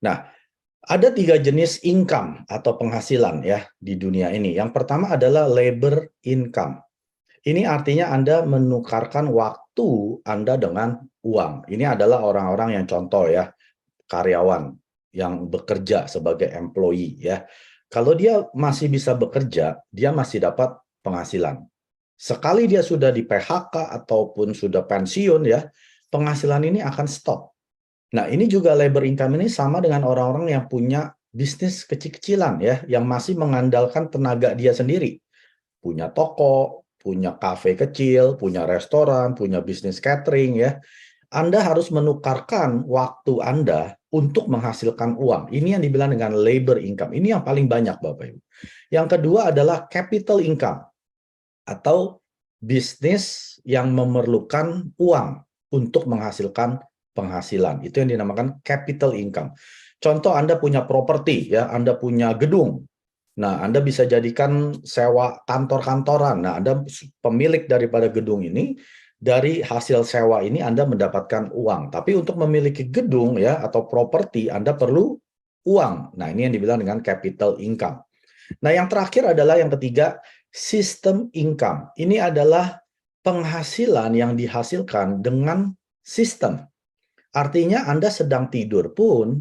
Nah, ada 3 jenis income atau penghasilan ya di dunia ini. Yang pertama adalah labor income. Ini artinya Anda menukarkan waktu Anda dengan uang. Ini adalah orang-orang yang contoh ya, karyawan yang bekerja sebagai employee ya. Kalau dia masih bisa bekerja, dia masih dapat penghasilan. Sekali dia sudah di PHK ataupun sudah pensiun ya, penghasilan ini akan stop. Nah, ini juga labor income ini sama dengan orang-orang yang punya bisnis kecil-kecilan ya, yang masih mengandalkan tenaga dia sendiri. Punya toko, punya kafe kecil, punya restoran, punya bisnis catering ya. Anda harus menukarkan waktu Anda untuk menghasilkan uang. Ini yang dibilang dengan labor income. Ini yang paling banyak, Bapak Ibu. Yang kedua adalah capital income atau bisnis yang memerlukan uang untuk menghasilkan penghasilan. Itu yang dinamakan capital income. Contoh Anda punya properti ya, Anda punya gedung. Nah, Anda bisa jadikan sewa kantor-kantoran. Nah, Anda pemilik daripada gedung ini, dari hasil sewa ini Anda mendapatkan uang. Tapi untuk memiliki gedung ya atau properti Anda perlu uang. Nah, ini yang dibilang dengan capital income. Nah, yang terakhir adalah yang ketiga, sistem income. Ini adalah penghasilan yang dihasilkan dengan sistem. Artinya Anda sedang tidur pun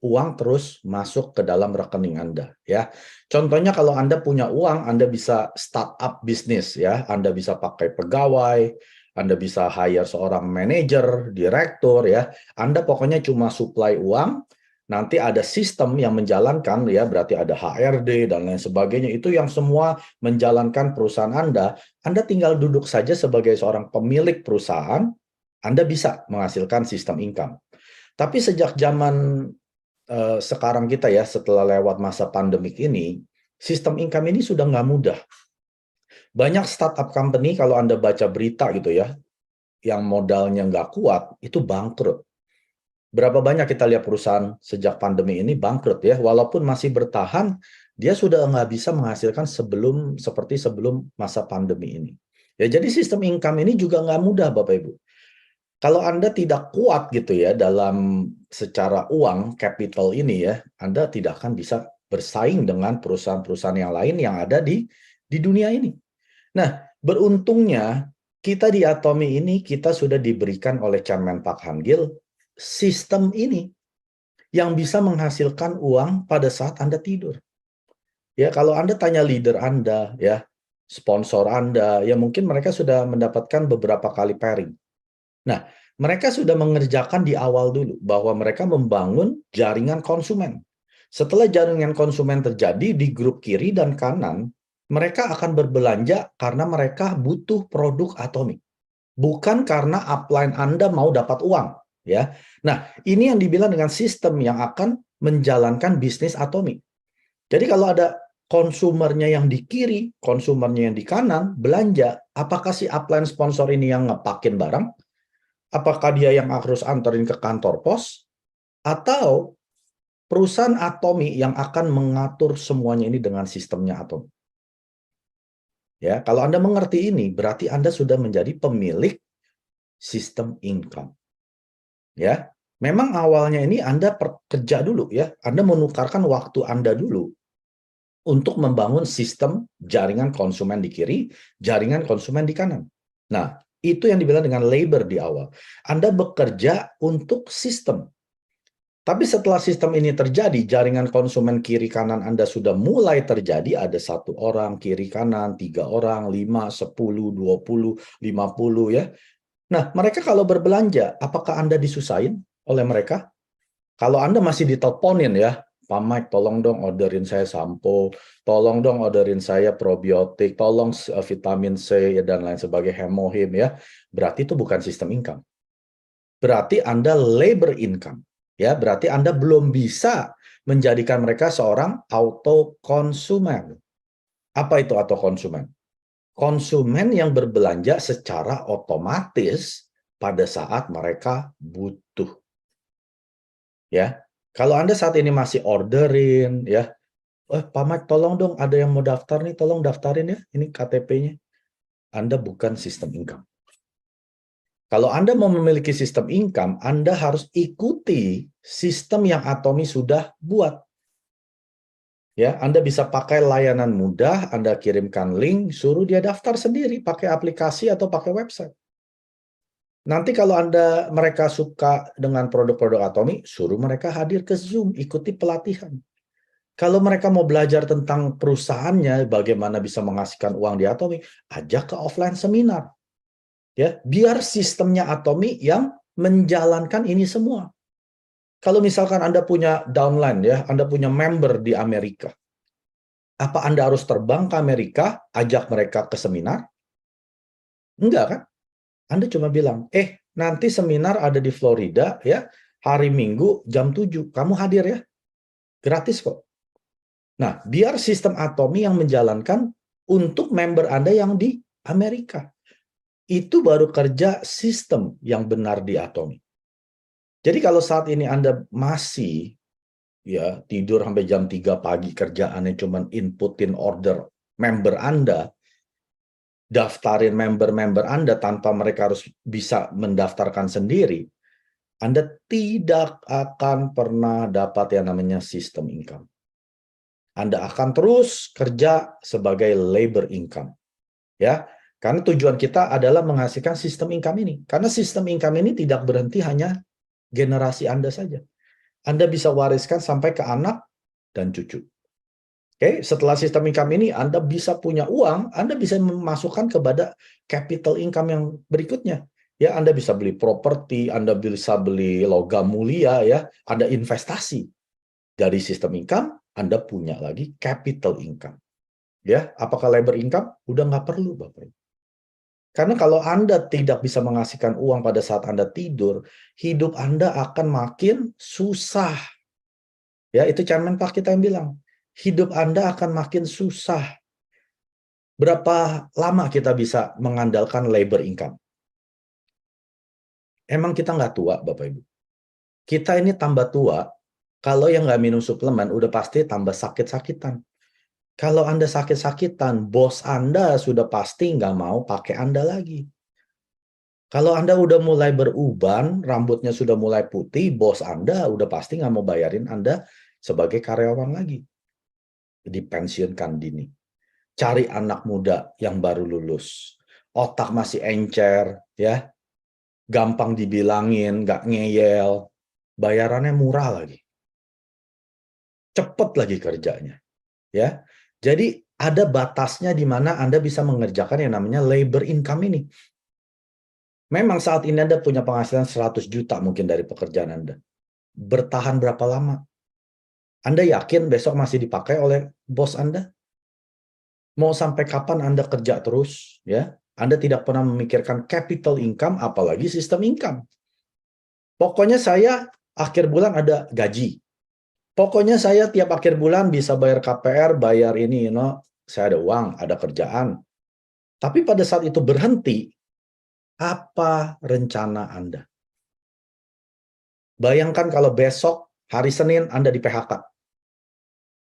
uang terus masuk ke dalam rekening Anda ya. Contohnya kalau Anda punya uang, Anda bisa startup bisnis ya. Anda bisa pakai pegawai, Anda bisa hire seorang manajer, direktur ya. Anda pokoknya cuma supply uang, nanti ada sistem yang menjalankan ya, berarti ada HRD dan lain sebagainya. Itu yang semua menjalankan perusahaan Anda. Anda tinggal duduk saja sebagai seorang pemilik perusahaan, Anda bisa menghasilkan sistem income. Tapi sejak zaman sekarang kita ya, setelah lewat masa pandemik ini, sistem income ini sudah nggak mudah. Banyak startup company kalau Anda baca berita gitu ya, yang modalnya nggak kuat, itu bangkrut. Berapa banyak kita lihat perusahaan sejak pandemi ini bangkrut ya, walaupun masih bertahan, dia sudah nggak bisa menghasilkan seperti sebelum masa pandemi ini. Ya, jadi sistem income ini juga nggak mudah, Bapak Ibu. Kalau Anda tidak kuat gitu ya dalam secara uang, capital ini ya, Anda tidak akan bisa bersaing dengan perusahaan-perusahaan yang lain yang ada di dunia ini. Nah, beruntungnya kita di Atomi ini kita sudah diberikan oleh Chairman Pak Hangil sistem ini yang bisa menghasilkan uang pada saat Anda tidur. Ya, kalau Anda tanya leader Anda ya, sponsor Anda, ya mungkin mereka sudah mendapatkan beberapa kali pairing. Nah, mereka sudah mengerjakan di awal dulu bahwa mereka membangun jaringan konsumen. Setelah jaringan konsumen terjadi di grup kiri dan kanan, mereka akan berbelanja karena mereka butuh produk Atomi, bukan karena upline Anda mau dapat uang, ya. Nah, ini yang dibilang dengan sistem yang akan menjalankan bisnis Atomi. Jadi kalau ada konsumernya yang di kiri, konsumernya yang di kanan, belanja, apakah si upline sponsor ini yang ngepakin barang? Apakah dia yang harus anterin ke kantor pos, atau perusahaan Atomi yang akan mengatur semuanya ini dengan sistemnya Atomi? Ya, kalau Anda mengerti ini, berarti Anda sudah menjadi pemilik sistem income. Ya, memang awalnya ini Anda kerja dulu ya, Anda menukarkan waktu Anda dulu untuk membangun sistem jaringan konsumen di kiri, jaringan konsumen di kanan. Nah, itu yang dibilang dengan labor di awal. Anda bekerja untuk sistem. Tapi setelah sistem ini terjadi, jaringan konsumen kiri kanan Anda sudah mulai terjadi, ada 1 orang kiri kanan, 3 orang, 5, 10, 20, 50 ya. Nah, mereka kalau berbelanja, apakah Anda disusahin oleh mereka? Kalau Anda masih diteleponin ya, Pak Mike, tolong dong orderin saya sampo, tolong dong orderin saya probiotik, tolong vitamin C dan lain sebagainya, hemohim ya. Berarti itu bukan sistem income. Berarti Anda labor income. Ya, berarti Anda belum bisa menjadikan mereka seorang auto konsumen. Apa itu auto konsumen? Konsumen yang berbelanja secara otomatis pada saat mereka butuh. Ya, kalau Anda saat ini masih orderin, ya, Pak Mike, tolong dong, ada yang mau daftar nih, tolong daftarin ya, ini KTP-nya. Anda bukan sistem income. Kalau Anda mau memiliki sistem income, Anda harus ikuti sistem yang Atomi sudah buat. Ya, Anda bisa pakai layanan mudah, Anda kirimkan link, suruh dia daftar sendiri pakai aplikasi atau pakai website. Nanti kalau mereka suka dengan produk-produk Atomi, suruh mereka hadir ke Zoom, ikuti pelatihan. Kalau mereka mau belajar tentang perusahaannya, bagaimana bisa menghasilkan uang di Atomi, ajak ke offline seminar. Ya, biar sistemnya Atomi yang menjalankan ini semua. Kalau misalkan Anda punya downline, ya, Anda punya member di Amerika, apa Anda harus terbang ke Amerika, ajak mereka ke seminar? Enggak kan? Anda cuma bilang, nanti seminar ada di Florida, ya, hari Minggu jam 7, kamu hadir ya, gratis kok. Nah, biar sistem Atomi yang menjalankan untuk member Anda yang di Amerika. Itu baru kerja sistem yang benar di Atomi. Jadi kalau saat ini Anda masih ya tidur sampai jam 3 pagi, kerjaannya cuma inputin order member Anda, daftarin member-member Anda tanpa mereka harus bisa mendaftarkan sendiri, Anda tidak akan pernah dapat yang namanya sistem income. Anda akan terus kerja sebagai labor income. Ya, karena tujuan kita adalah menghasilkan sistem income ini. Karena sistem income ini tidak berhenti hanya generasi Anda saja. Anda bisa wariskan sampai ke anak dan cucu. Oke, setelah sistem income ini Anda bisa punya uang, Anda bisa memasukkan kepada capital income yang berikutnya. Ya, Anda bisa beli properti, Anda bisa beli logam mulia, ya, Anda investasi. Dari sistem income, Anda punya lagi capital income. Ya, apakah labor income? Udah nggak perlu, Bapak. Karena kalau Anda tidak bisa menghasilkan uang pada saat Anda tidur, hidup Anda akan makin susah. Ya, itu Chairman Pak kita yang bilang, hidup Anda akan makin susah. Berapa lama kita bisa mengandalkan labor income? Emang kita nggak tua, Bapak Ibu? Kita ini tambah tua, kalau yang nggak minum suplemen, udah pasti tambah sakit-sakitan. Kalau Anda sakit-sakitan, bos Anda sudah pasti nggak mau pakai Anda lagi. Kalau Anda udah mulai beruban, rambutnya sudah mulai putih, bos Anda udah pasti nggak mau bayarin Anda sebagai karyawan lagi. Dipensiunkan dini. Cari anak muda yang baru lulus. Otak masih encer, ya, gampang dibilangin, nggak ngeyel, bayarannya murah lagi. Cepet lagi kerjanya. Ya, jadi ada batasnya di mana Anda bisa mengerjakan yang namanya labor income ini. Memang saat ini Anda punya penghasilan 100 juta mungkin dari pekerjaan Anda. Bertahan berapa lama? Anda yakin besok masih dipakai oleh bos Anda? Mau sampai kapan Anda kerja terus? Ya, Anda tidak pernah memikirkan capital income, apalagi sistem income. Pokoknya saya akhir bulan ada gaji. Pokoknya saya tiap akhir bulan bisa bayar KPR, bayar ini, saya ada uang, ada kerjaan. Tapi pada saat itu berhenti, apa rencana Anda? Bayangkan kalau besok hari Senin Anda di PHK.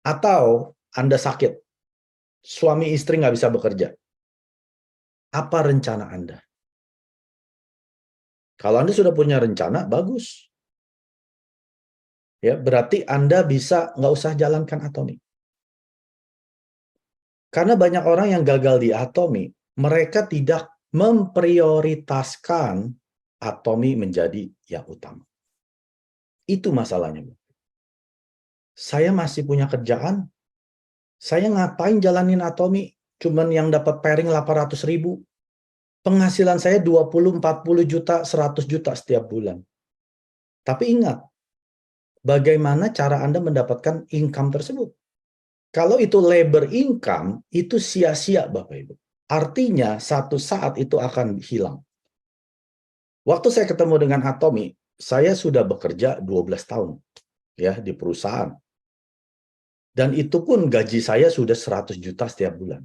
Atau Anda sakit. Suami istri nggak bisa bekerja. Apa rencana Anda? Kalau Anda sudah punya rencana, bagus. Ya, berarti Anda bisa nggak usah jalankan Atomi. Karena banyak orang yang gagal di Atomi, mereka tidak memprioritaskan Atomi menjadi yang utama. Itu masalahnya. Saya masih punya kerjaan, saya ngapain jalanin Atomi? Cuman yang dapat pairing 800.000. Penghasilan saya 20, 40 juta, 100 juta setiap bulan. Tapi ingat, bagaimana cara Anda mendapatkan income tersebut? Kalau itu labor income, itu sia-sia Bapak Ibu. Artinya satu saat itu akan hilang. Waktu saya ketemu dengan Atomi, saya sudah bekerja 12 tahun ya di perusahaan. Dan itu pun gaji saya sudah 100 juta setiap bulan.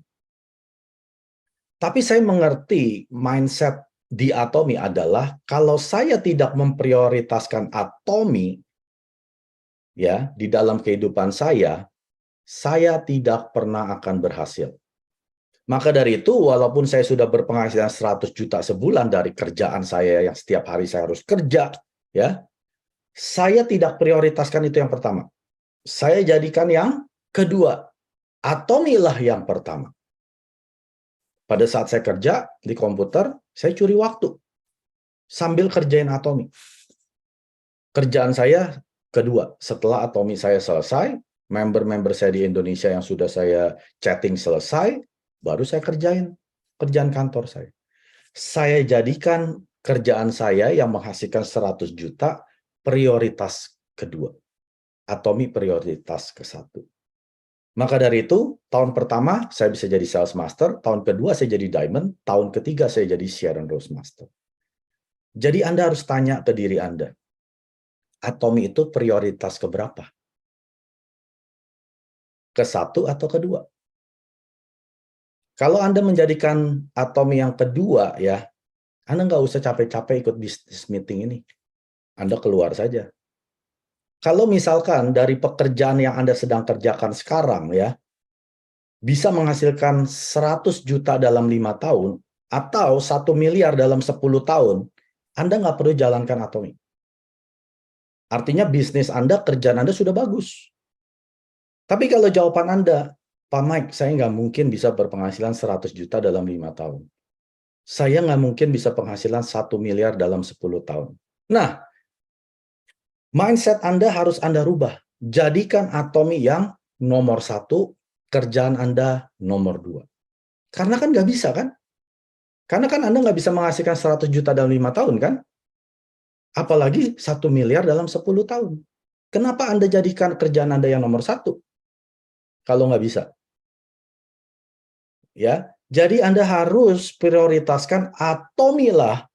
Tapi saya mengerti mindset di Atomi adalah kalau saya tidak memprioritaskan Atomi ya di dalam kehidupan saya tidak pernah akan berhasil. Maka dari itu, walaupun saya sudah berpenghasilan 100 juta sebulan dari kerjaan saya yang setiap hari saya harus kerja, ya, saya tidak prioritaskan itu yang pertama. Saya jadikan yang kedua. Atomilah yang pertama. Pada saat saya kerja di komputer, saya curi waktu sambil kerjain Atomi. Kerjaan saya kedua, setelah Atomi saya selesai, member-member saya di Indonesia yang sudah saya chatting selesai, baru saya kerjain kerjaan kantor saya. Saya jadikan kerjaan saya yang menghasilkan 100 juta prioritas kedua. Atomi prioritas ke satu. Maka dari itu, tahun pertama saya bisa jadi sales master, tahun kedua saya jadi diamond, tahun ketiga saya jadi Sharon Rose Master. Jadi Anda harus tanya ke diri Anda, Atomi itu prioritas keberapa? Ke satu atau kedua? Kalau Anda menjadikan Atomi yang kedua, ya, Anda nggak usah capek-capek ikut business meeting ini. Anda keluar saja. Kalau misalkan dari pekerjaan yang Anda sedang kerjakan sekarang, ya, bisa menghasilkan 100 juta dalam 5 tahun, atau 1 miliar dalam 10 tahun, Anda nggak perlu jalankan Atomi. Artinya bisnis Anda, kerjaan Anda sudah bagus. Tapi kalau jawaban Anda, Pak Mike, saya nggak mungkin bisa berpenghasilan 100 juta dalam 5 tahun. Saya nggak mungkin bisa penghasilan 1 miliar dalam 10 tahun. Nah, mindset Anda harus Anda rubah. Jadikan Atomi yang nomor 1, kerjaan Anda nomor 2. Karena kan nggak bisa kan? Karena kan Anda nggak bisa menghasilkan 100 juta dalam 5 tahun kan? Apalagi 1 miliar dalam 10 tahun. Kenapa Anda jadikan kerjaan Anda yang nomor 1? Kalau nggak bisa. Ya, jadi Anda harus prioritaskan Atomilah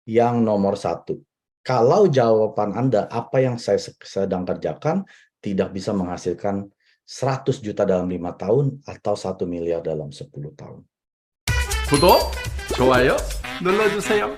yang nomor 1. Kalau jawaban Anda, apa yang saya sedang kerjakan, tidak bisa menghasilkan 100 juta dalam 5 tahun atau 1 miliar dalam 10 tahun. 구독, 좋아요 눌러주세요.